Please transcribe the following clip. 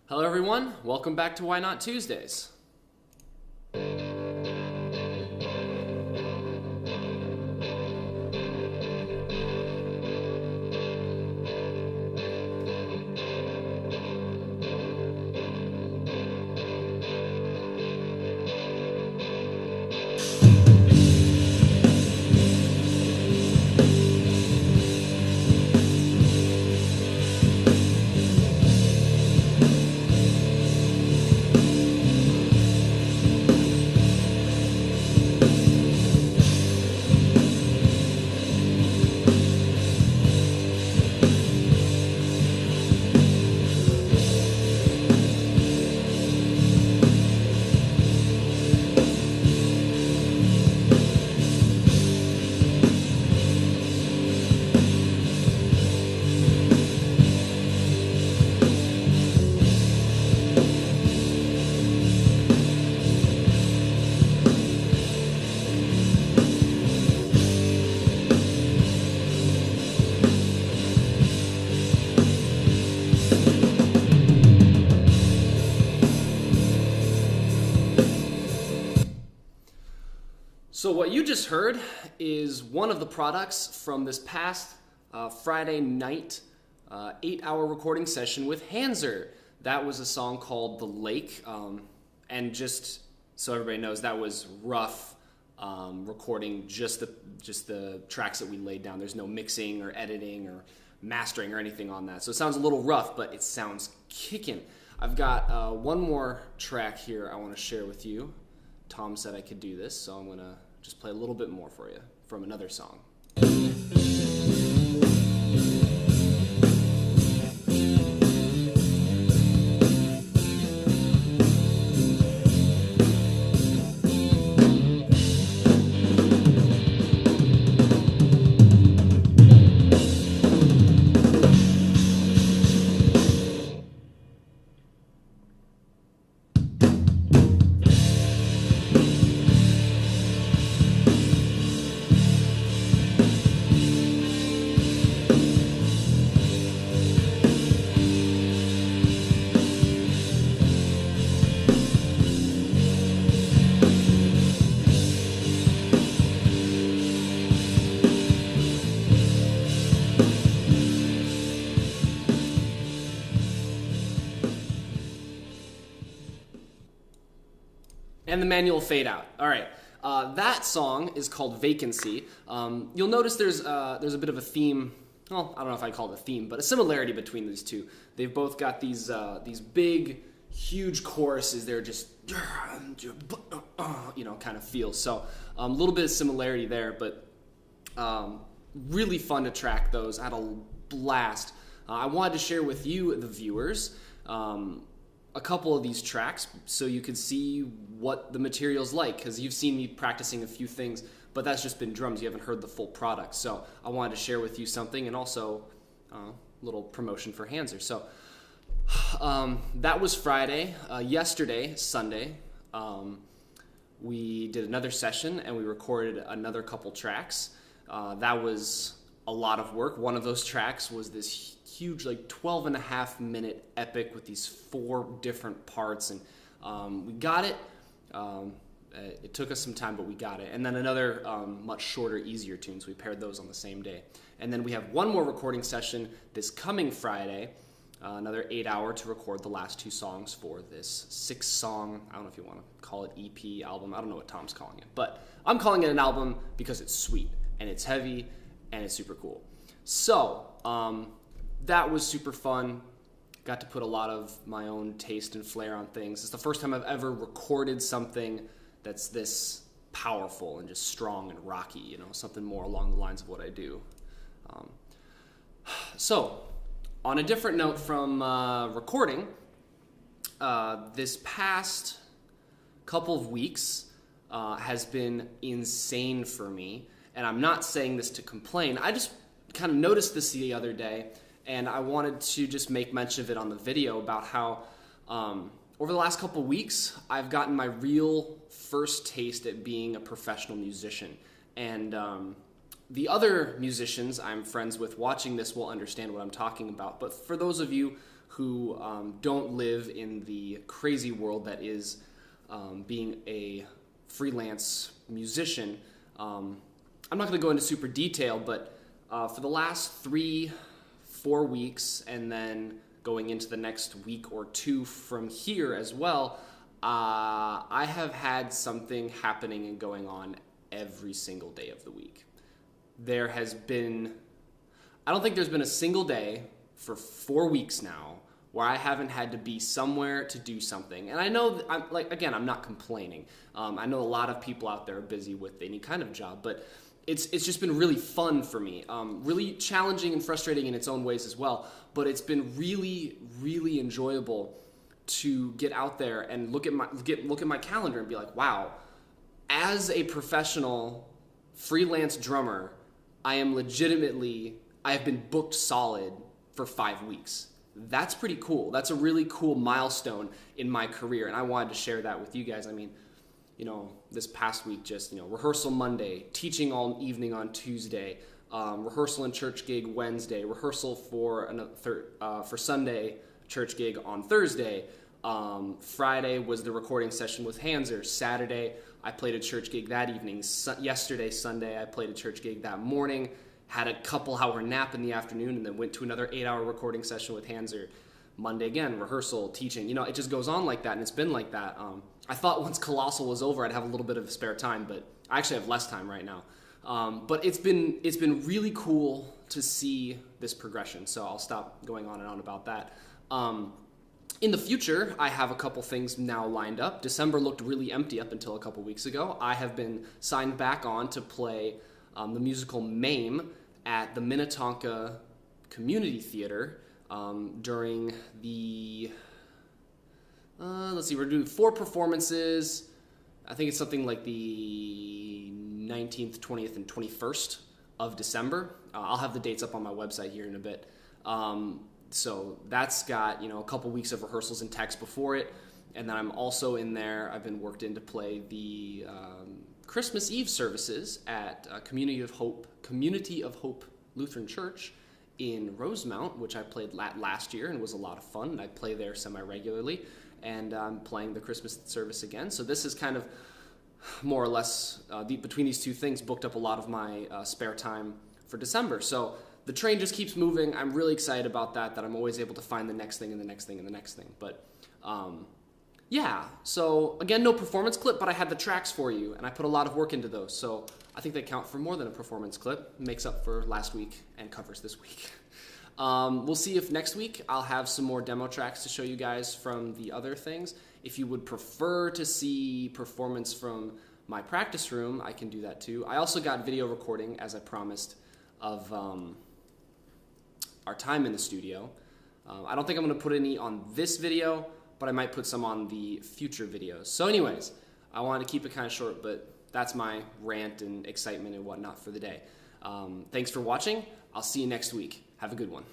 Hello everyone, welcome back to Why Not Tuesdays. So what you just heard is one of the products from this past Friday night 8-hour recording session with Hanzer. That was a song called The Lake, and just so everybody knows, that was rough recording just the tracks that we laid down. There's no mixing or editing or mastering or anything on that. So it sounds a little rough, but it sounds kicking. I've got one more track here I want to share with you. Tom said I could do this, so I'm going to just play a little bit more for you from another song. And the manual fade out. All right, that song is called Vacancy. You'll notice there's a bit of a theme. Well, I don't know if I call it a theme, but a similarity between these two. They've both got these big, huge choruses. They're just kind of feel. So a little bit of similarity there, but really fun to track those. I had a blast. I wanted to share with you, the viewers, a couple of these tracks so you could see what the material's like, because you've seen me practicing a few things, but that's just been drums. You haven't heard the full product. So I wanted to share with you something, and also a little promotion for Hanzer. So that was Friday. Yesterday, Sunday, we did another session and we recorded another couple tracks. That was a lot of work. One of those tracks was this huge, like 12.5-minute epic with these 4 different parts, and we got it. It took us some time, but we got it. And then another much shorter, easier tune, so we paired those on the same day. And then we have one more recording session this coming Friday, another 8-hour to record the last 2 songs for this 6-song, I don't know if you want to call it EP, album, I don't know what Tom's calling it, but I'm calling it an album because it's sweet, and it's heavy, and it's super cool. So, that was super fun. Got to put a lot of my own taste and flair on things. It's the first time I've ever recorded something that's this powerful and just strong and rocky, something more along the lines of what I do. So, on a different note from recording, this past couple of weeks has been insane for me, and I'm not saying this to complain. I just kind of noticed this the other day, and I wanted to just make mention of it on the video about how over the last couple weeks, I've gotten my real first taste at being a professional musician. And the other musicians I'm friends with watching this will understand what I'm talking about. But for those of you who don't live in the crazy world that is being a freelance musician. I'm not going to go into super detail, but for the last 3-4 weeks, and then going into the next week or two from here as well, I have had something happening and going on every single day of the week. There has been, I don't think there's been a single day for 4 weeks now where I haven't had to be somewhere to do something. And I know, I'm not complaining. I know a lot of people out there are busy with any kind of job, but it's just been really fun for me. Really challenging and frustrating in its own ways as well, but it's been really, really enjoyable to get out there and look at my calendar and be like, wow, as a professional freelance drummer, I have been booked solid for 5 weeks. That's pretty cool. That's a really cool milestone in my career, and I wanted to share that with you guys. I mean, this past week, just, rehearsal Monday, teaching all evening on Tuesday, rehearsal and church gig Wednesday, rehearsal for Sunday, church gig on Thursday. Friday was the recording session with Hanzer. Saturday, I played a church gig that evening. Yesterday, Sunday, I played a church gig that morning. Had a couple-hour nap in the afternoon, and then went to another 8-hour recording session with Hanzer. Monday again, rehearsal, teaching. It just goes on like that, and it's been like that. I thought once Colossal was over, I'd have a little bit of spare time, but I actually have less time right now. But it's been really cool to see this progression. So I'll stop going on and on about that. In the future, I have a couple things now lined up. December looked really empty up until a couple weeks ago. I have been signed back on to play the musical MAME at the Minnetonka Community Theater during the, we're doing 4 performances. I think it's something like the 19th, 20th, and 21st of December. I'll have the dates up on my website here in a bit. So that's got, a couple weeks of rehearsals and text before it. And then I'm also in there, I've been worked in to play the Christmas Eve services at Community of Hope Lutheran Church in Rosemount, which I played last year and was a lot of fun. And I play there semi-regularly, and I'm playing the Christmas service again. So this is kind of more or less, between these two things, booked up a lot of my spare time for December. So the train just keeps moving. I'm really excited about that I'm always able to find the next thing and the next thing and the next thing. But yeah, so again, no performance clip, but I had the tracks for you, and I put a lot of work into those. So I think they count for more than a performance clip. Makes up for last week and covers this week. We'll see if next week I'll have some more demo tracks to show you guys from the other things. If you would prefer to see performance from my practice room, I can do that too. I also got video recording, as I promised, of our time in the studio. I don't think I'm going to put any on this video, but I might put some on the future videos. So anyways, I wanted to keep it kind of short, but that's my rant and excitement and whatnot for the day. Thanks for watching. I'll see you next week. Have a good one.